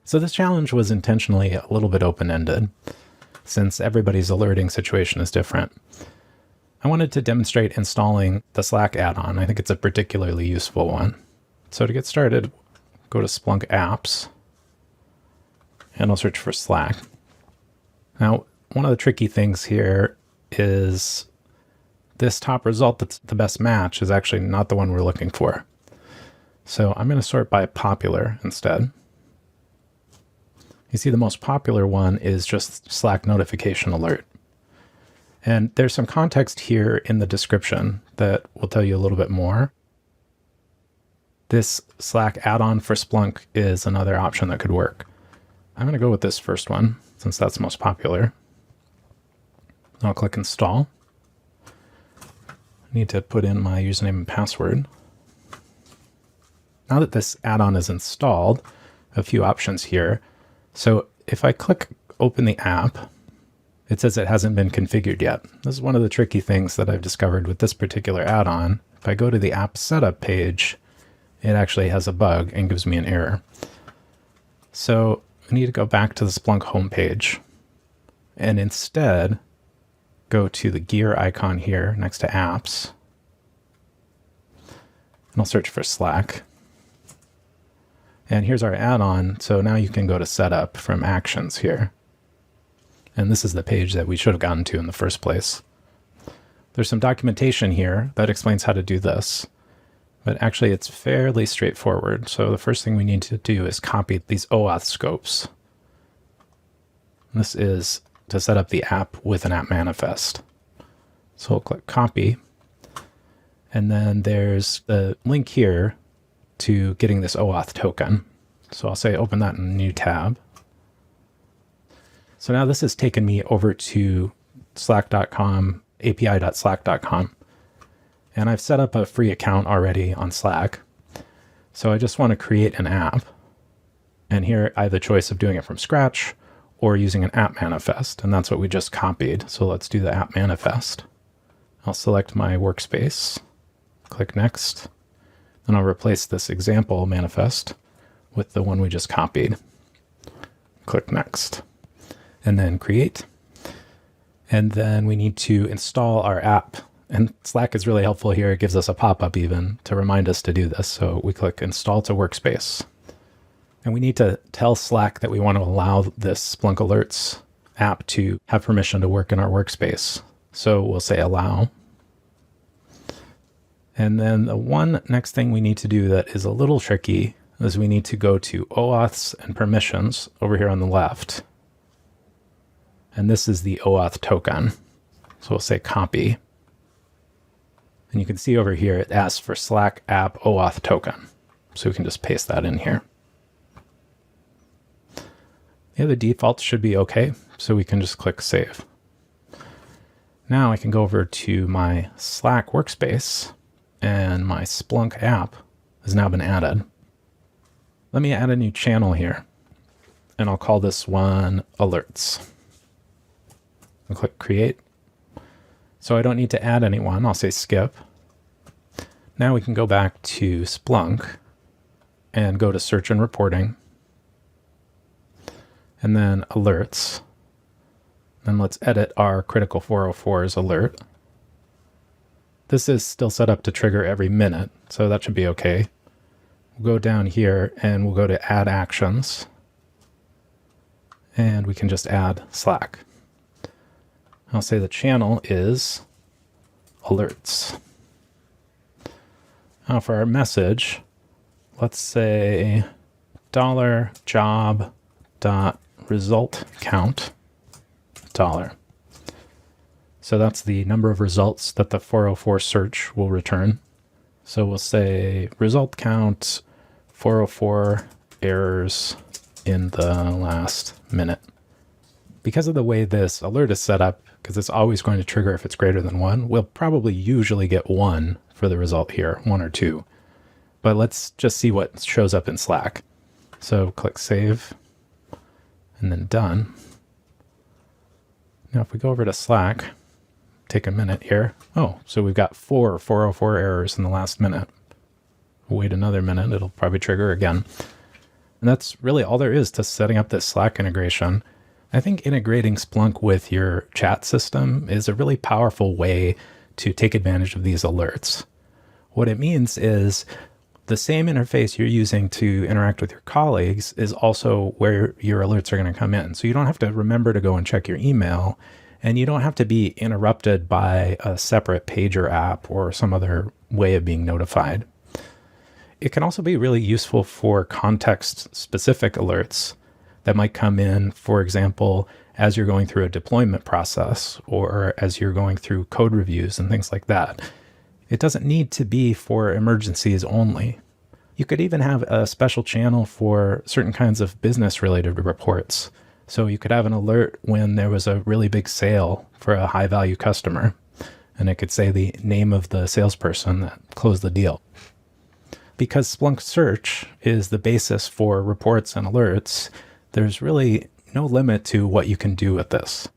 So this challenge was intentionally a little bit open-ended, since everybody's alerting situation is different. I wanted to demonstrate installing the Slack add-on. I think it's a particularly useful one. So to get started, go to Splunk Apps, and I'll search for Slack. Now, one of the tricky things here is this top result that's the best match is actually not the one we're looking for. So I'm going to sort by popular instead. You see the most popular one is just Slack notification alert. And there's some context here in the description that will tell you a little bit more. This Slack add-on for Splunk is another option that could work. I'm going to go with this first one since that's most popular. I'll click install. I need to put in my username and password. Now that this add-on is installed, a few options here. So if I click open the app, it says it hasn't been configured yet. This is one of the tricky things that I've discovered with this particular add-on. If I go to the app setup page, it actually has a bug and gives me an error. So I need to go back to the Splunk homepage and instead go to the gear icon here next to apps. And I'll search for Slack. And here's our add-on. So now you can go to setup from actions here. And this is the page that we should have gotten to in the first place. There's some documentation here that explains how to do this, but actually it's fairly straightforward. So the first thing we need to do is copy these OAuth scopes. This is to set up the app with an app manifest. So we'll click copy. And then there's the link here to getting this OAuth token. So I'll say open that in a new tab. So now this has taken me over to slack.com, api.slack.com. And I've set up a free account already on Slack. So I just want to create an app. And here I have the choice of doing it from scratch or using an app manifest. And that's what we just copied. So let's do the app manifest. I'll select my workspace, click next. Then I'll replace this example manifest with the one we just copied. Click next. And then create. And then we need to install our app. And Slack is really helpful here. It gives us a pop-up even to remind us to do this. So we click install to workspace. And we need to tell Slack that we want to allow this Splunk Alerts app to have permission to work in our workspace. So we'll say allow. And then the one next thing we need to do that is a little tricky is we need to go to OAuths and permissions over here on the left. And this is the OAuth token. So we'll say copy. And you can see over here, it asks for Slack app OAuth token. So we can just paste that in here. Yeah, the defaults should be okay. So we can just click save. Now I can go over to my Slack workspace and my Splunk app has now been added. Let me add a new channel here and I'll call this one alerts. I'll click create. So I don't need to add anyone. I'll say skip. Now we can go back to Splunk and go to search and reporting and then alerts. Then let's edit our critical 404's alert. This is still set up to trigger every minute, so that should be okay. We'll go down here and we'll go to add actions. And we can just add Slack. I'll say the channel is alerts. Now for our message, let's say $job.resultCount $. So that's the number of results that the 404 search will return. So we'll say result count 404 errors in the last minute. Because of the way this alert is set up, because it's always going to trigger if it's greater than 1, we'll probably usually get 1 for the result here, 1 or 2. But let's just see what shows up in Slack. So click save and then done. Now if we go over to Slack, take a minute here. Oh, so we've got 4 404 errors in the last minute. We'll wait another minute, it'll probably trigger again. And that's really all there is to setting up this Slack integration. I think integrating Splunk with your chat system is a really powerful way to take advantage of these alerts. What it means is the same interface you're using to interact with your colleagues is also where your alerts are going to come in. So you don't have to remember to go and check your email, and you don't have to be interrupted by a separate pager app or some other way of being notified. It can also be really useful for context-specific alerts that might come in, for example, as you're going through a deployment process or as you're going through code reviews and things like that. It doesn't need to be for emergencies only. You could even have a special channel for certain kinds of business-related reports. So you could have an alert when there was a really big sale for a high-value customer, and it could say the name of the salesperson that closed the deal. Because Splunk Search is the basis for reports and alerts, there's really no limit to what you can do with this.